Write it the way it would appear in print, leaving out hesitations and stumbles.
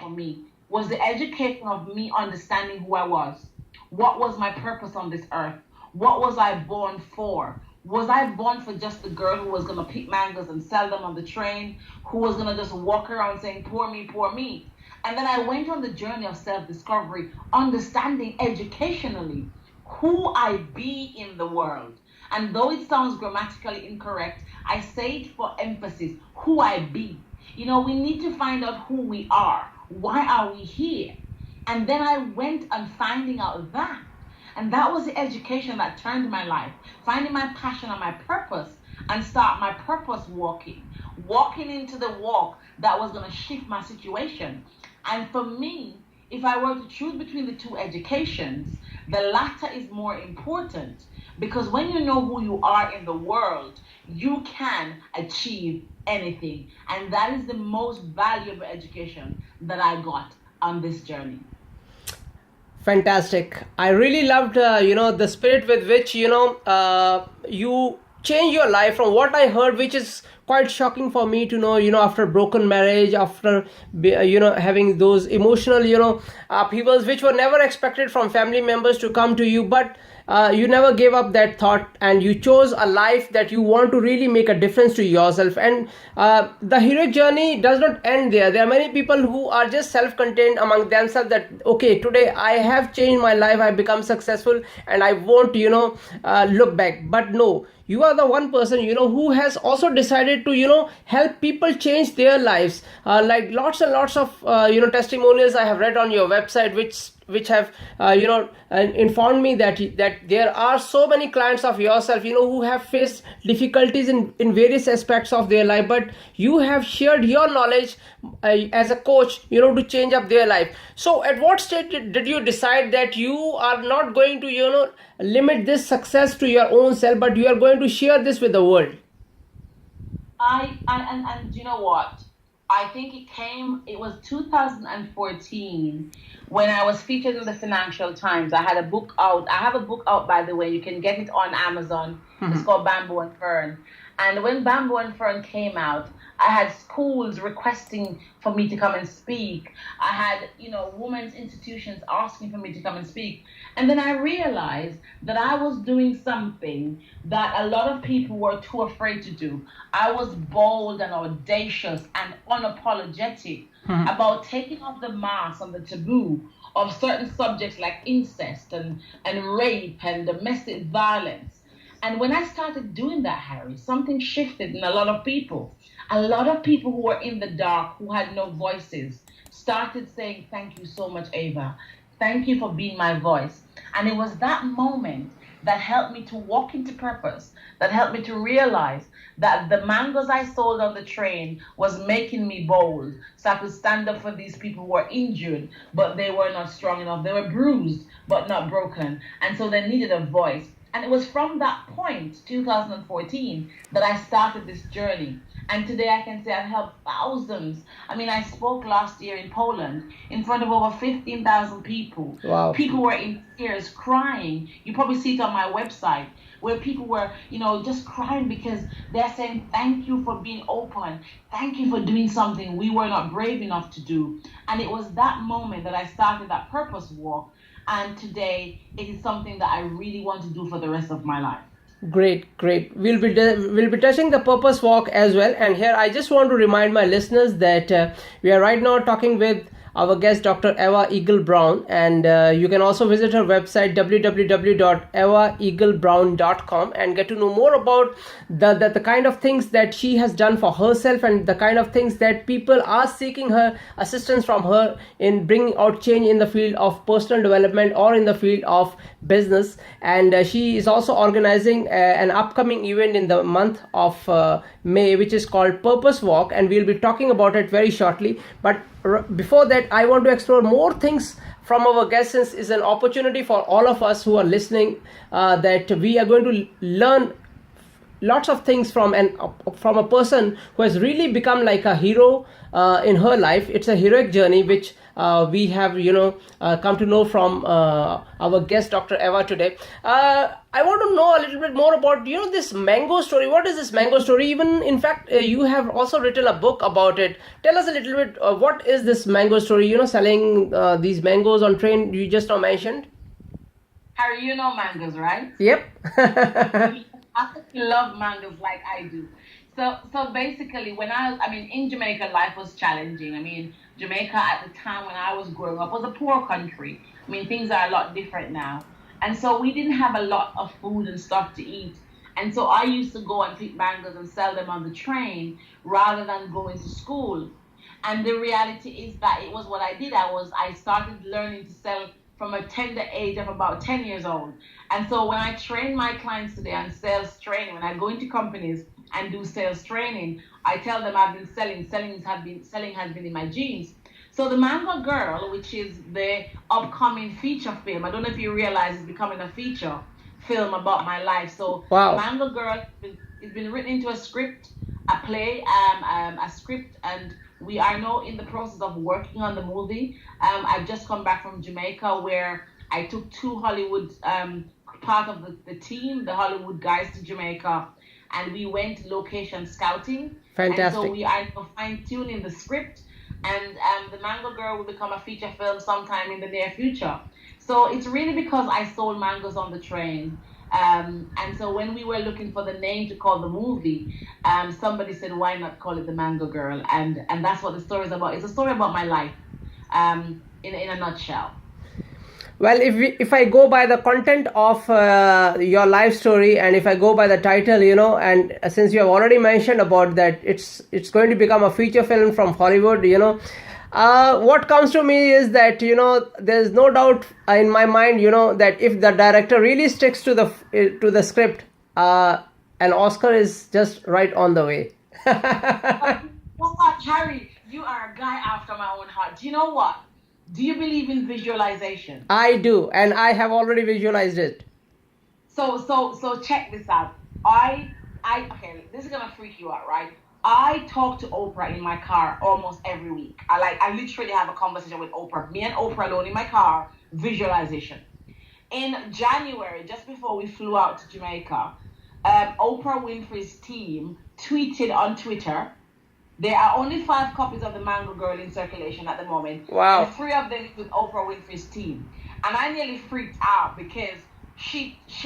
for me was the education of me understanding who I was. What was my purpose on this earth? What was I born for? Was I born for just the girl who was going to pick mangoes and sell them on the train, who was going to just walk around saying, poor me, poor me? And then I went on the journey of self-discovery, understanding educationally who I be in the world. And though it sounds grammatically incorrect, I say it for emphasis, who I be. You know, we need to find out who we are. Why are we here? And then I went on finding out that. And that was the education that turned my life, finding my passion and my purpose, and start my purpose walking into the walk that was going to shift my situation. And for me, if I were to choose between the two educations, the latter is more important, because when you know who you are in the world, you can achieve anything. And that is the most valuable education that I got on this journey. Fantastic. I really loved, the spirit with which, you change your life from what I heard, which is quite shocking for me to know, after broken marriage, after, having those emotional, upheavals which were never expected from family members to come to you, but you never gave up that thought, and you chose a life that you want to really make a difference to yourself. And the heroic journey does not end there. There are many people who are just self-contained among themselves that, okay, today I have changed my life, I've become successful, and I won't, look back. But no, you are the one person, who has also decided to, help people change their lives. Like lots and lots of, testimonials I have read on your website, which have informed me that there are so many clients of yourself who have faced difficulties in various aspects of their life, but you have shared your knowledge as a coach to change up their life. So at what stage did you decide that you are not going to limit this success to your own self, but you are going to share this with the world? And you know what? I think it was 2014 when I was featured in the Financial Times. I had a book out. I have a book out, by the way. You can get it on Amazon. Mm-hmm. It's called Bamboo and Fern. And when Bamboo and Fern came out, I had schools requesting for me to come and speak. I had, women's institutions asking for me to come and speak. And then I realized that I was doing something that a lot of people were too afraid to do. I was bold and audacious and unapologetic about taking off the mask and the taboo of certain subjects like incest and rape and domestic violence. And when I started doing that, Harry, something shifted in a lot of people. A lot of people who were in the dark, who had no voices, started saying, thank you so much, Ava. Thank you for being my voice. And it was that moment that helped me to walk into purpose, that helped me to realize that the mangoes I sold on the train was making me bold. So I could stand up for these people who were injured, but they were not strong enough. They were bruised, but not broken. And so they needed a voice. And it was from that point, 2014, that I started this journey. And today I can say I've helped thousands. I mean, I spoke last year in Poland in front of over 15,000 people. Wow. People were in tears, crying. You probably see it on my website, where people were, just crying because they're saying, thank you for being open. Thank you for doing something we were not brave enough to do. And it was that moment that I started that purpose walk. And today it is something that I really want to do for the rest of my life. Great. We'll be touching the purpose walk as well. And here I just want to remind my listeners that we are right now talking with our guest, Dr. Ava Eagle Brown, and you can also visit her website www.avaeaglebrown.com and get to know more about the kind of things that she has done for herself and the kind of things that people are seeking her assistance from her in bringing out change in the field of personal development or in the field of business. And she is also organizing an upcoming event in the month of May, which is called Purpose Walk, and we'll be talking about it very shortly. But before that, I want to explore more things from our guests, since it's an opportunity for all of us who are listening that we are going to learn lots of things from a person who has really become like a hero in her life. It's a heroic journey which we have come to know from our guest Dr. Eva today. I want to know a little bit more about this mango story. What is this mango story? Even in fact, you have also written a book about it. Tell us a little bit. What is this mango story? Selling these mangoes on train. You just now mentioned. Harry, you know mangoes, right? Yep. I love mangoes like I do. So basically, I mean, in Jamaica, life was challenging. I mean, Jamaica at the time when I was growing up was a poor country. I mean, things are a lot different now. And so we didn't have a lot of food and stuff to eat. And so I used to go and pick mangoes and sell them on the train rather than going to school. And the reality is that it was what I did. I started learning to sell from a tender age of about 10 years old. And so when I train my clients today on sales training, when I go into companies and do sales training, I tell them I've been selling. Selling has been in my genes. So the Mango Girl, which is the upcoming feature film, I don't know if you realize it's becoming a feature film about my life. So wow. Mango Girl, it's been written into a script, a play, a script, and we are now in the process of working on the movie. I've just come back from Jamaica where I took two Hollywood part of the team, the Hollywood guys, to Jamaica, and we went location scouting. Fantastic. And so we are fine-tuning the script, and the Mango Girl will become a feature film sometime in the near future. So it's really because I sold mangoes on the train. And so when we were looking for the name to call the movie, somebody said, why not call it The Mango Girl? And that's what the story is about. It's a story about my life in a nutshell. Well, if I go by the content of your life story, and if I go by the title, and since you have already mentioned about that, it's going to become a feature film from Hollywood, what comes to me is that there's no doubt in my mind, that if the director really sticks to the script, an Oscar is just right on the way. Well, Harry, you are a guy after my own heart. Do you know what? Do you believe in visualization? I do, and I have already visualized it. So check this out. Okay, this is gonna freak you out, right? I talk to Oprah in my car almost every week. I literally have a conversation with Oprah. Me and Oprah alone in my car, visualization. In January, just before we flew out to Jamaica, Oprah Winfrey's team tweeted on Twitter. There are only 5 copies of The Mango Girl in circulation at the moment. Wow. And 3 of them with Oprah Winfrey's team. And I nearly freaked out because she